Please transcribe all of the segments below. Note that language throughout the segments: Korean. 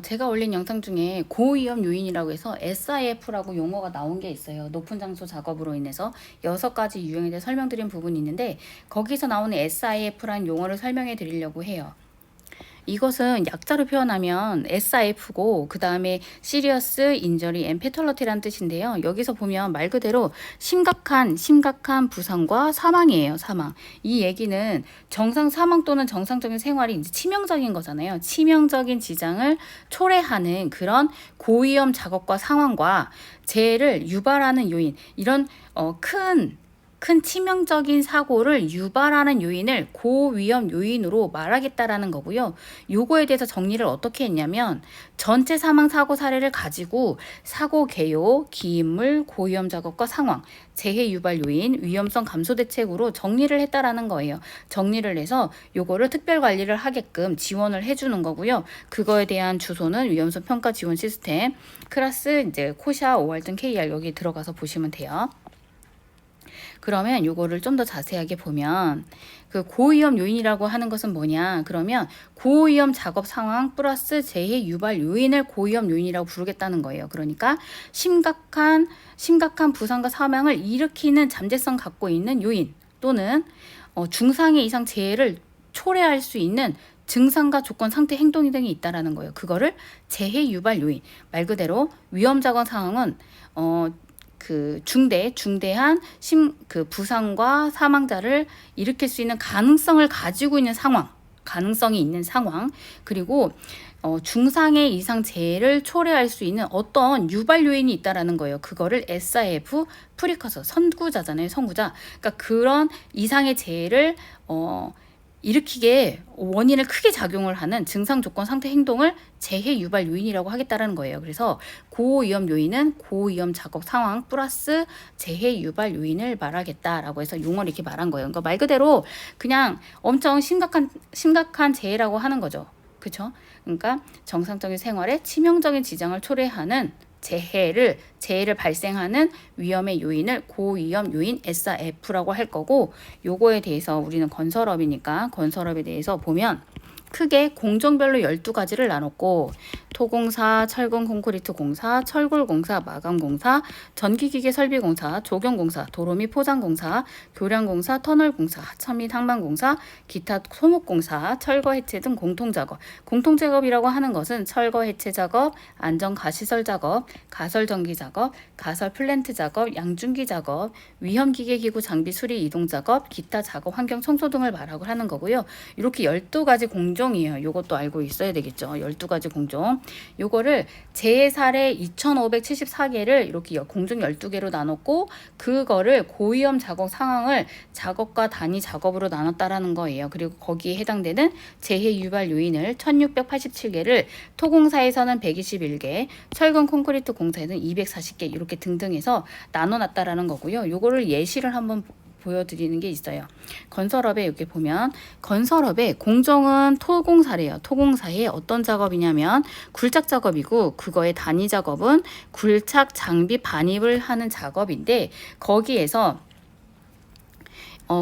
제가 올린 영상 중에 고위험 요인이라고 해서 SIF라고 용어가 나온 게 있어요. 높은 장소 작업으로 인해서 6가지 유형에 대해 설명드린 부분이 있는데 거기서 나오는 SIF라는 용어를 설명해 드리려고 해요. 이것은 약자로 표현하면 SIF고 그 다음에 Serious Injury and Fatality라는 뜻인데요. 여기서 보면 말 그대로 심각한 부상과 사망이에요. 사망. 이 얘기는 정상 사망 또는 정상적인 생활이 이제 치명적인 거잖아요. 치명적인 지장을 초래하는 그런 고위험 작업과 상황과 재해를 유발하는 요인, 이런 큰 치명적인 사고를 유발하는 요인을 고위험 요인으로 말하겠다라는 거고요. 요거에 대해서 정리를 어떻게 했냐면 전체 사망 사고 사례를 가지고 사고 개요, 기인물, 고위험 작업과 상황, 재해 유발 요인, 위험성 감소 대책으로 정리를 했다라는 거예요. 정리를 해서 요거를 특별 관리를 하게끔 지원을 해주는 거고요. 그거에 대한 주소는 위험성 평가 지원 시스템 클래스 이제 코샤 5할등 KR 여기 들어가서 보시면 돼요. 그러면 요거를 좀 더 자세하게 보면 그 고위험 요인이라고 하는 것은 뭐냐? 그러면 고위험 작업 상황 플러스 재해 유발 요인을 고위험 요인이라고 부르겠다는 거예요. 그러니까 심각한 부상과 사망을 일으키는 잠재성 갖고 있는 요인 또는 중상해 이상 재해를 초래할 수 있는 증상과 조건, 상태, 행동 등이 있다라는 거예요. 그거를 재해 유발 요인. 말 그대로 위험 작업 상황은 중대한 부상과 사망자를 일으킬 수 있는 가능성을 가지고 있는 가능성이 있는 상황, 그리고 중상해 이상 재해를 초래할 수 있는 어떤 유발 요인이 있다라는 거예요. 그거를 SIF 프리커서 선구자잖아요, 선구자. 그러니까 그런 이상의 재해를 일으키게 원인을 크게 작용을 하는 증상 조건 상태 행동을 재해 유발 요인이라고 하겠다라는 거예요. 그래서 고위험 요인은 고위험 작업 상황 플러스 재해 유발 요인을 말하겠다라고 해서 용어를 이렇게 말한 거예요. 그러니까 말 그대로 그냥 엄청 심각한 재해라고 하는 거죠. 그렇죠? 그러니까 정상적인 생활에 치명적인 지장을 초래하는 재해를 발생하는 위험의 요인을 고위험 요인 SIF라고 할 거고, 요거에 대해서 우리는 건설업이니까 건설업에 대해서 보면 크게 공정별로 12가지를 나눴고 토공사, 철근 콘크리트 공사, 철골 공사, 마감 공사, 전기기계 설비 공사, 조경 공사, 도로 및 포장 공사, 교량 공사, 터널 공사, 하천 및 항만 공사, 기타 소목 공사, 철거 해체 등 공통 작업. 공통 작업이라고 하는 것은 철거 해체 작업, 안전 가시설 작업, 가설 전기 작업, 가설 플랜트 작업, 양중기 작업, 위험 기계 기구 장비 수리 이동 작업, 기타 작업 환경 청소 등을 말하고 하는 거고요. 이렇게 12가지 공정이에요. 요것도 알고 있어야 되겠죠. 12가지 공정. 요거를 재해 사례 2574개를 이렇게 공정 12개로 나눴고 그거를 고위험 작업 상황을 작업과 단위 작업으로 나눴다라는 거예요. 그리고 거기에 해당되는 재해 유발 요인을 1687개를 토공사에서는 121개, 철근 콘크리트 공사에는 240개 이렇게 등등해서 나눠놨다라는 거고요. 요거를 예시를 한번 보여드리는 게 있어요. 건설업에 이렇게 보면 건설업의 공정은 토공사래요. 토공사의 어떤 작업이냐면 굴착 작업이고 그거의 단위 작업은 굴착 장비 반입을 하는 작업인데 거기에서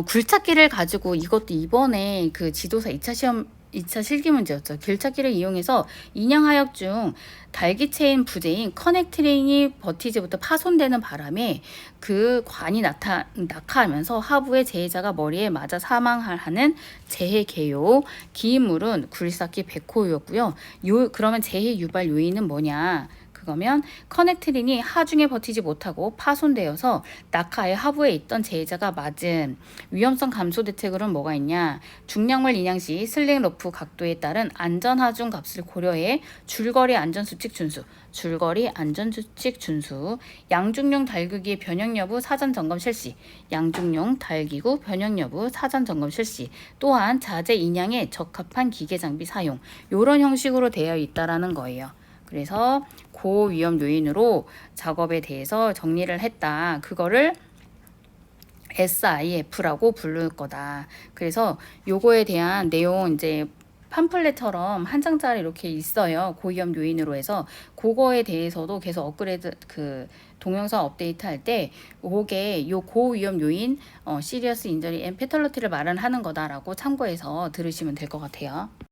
굴착기를 가지고 이것도 이번에 그 지도사 2차 실기 문제였죠. 굴착기를 이용해서 인양 하역 중 달기 체인 부재인 커넥트링이 버티지부터 파손되는 바람에 그 관이 낙하하면서 하부의 재해자가 머리에 맞아 사망하는 재해 개요. 기인물은 굴삭기 100호였고요. 그러면 재해 유발 요인은 뭐냐? 그거면 커넥트링이 하중에 버티지 못하고 파손되어서 낙하의 하부에 있던 재해자가 맞은 위험성 감소 대책으로는 뭐가 있냐? 중량물 인양 시 슬링 러프 각도에 따른 안전 하중 값을 고려해 줄거리 안전수칙 준수, 양중용 달기구의 변형 여부 사전 점검 실시, 양중용 달기구 변형 여부 사전 점검 실시, 또한 자재 인양에 적합한 기계 장비 사용, 이런 형식으로 되어 있다라는 거예요. 그래서 고위험 요인으로 작업에 대해서 정리를 했다. 그거를 SIF라고 부를 거다. 그래서 요거에 대한 내용 이제 팜플렛처럼 한 장짜리 이렇게 있어요. 고위험 요인으로 해서 그거에 대해서도 계속 업그레이드 동영상 업데이트 할 때 그게 요 고위험 요인 시리어스 인저리 앤 패털러티를 말하는 거다라고 참고해서 들으시면 될 것 같아요.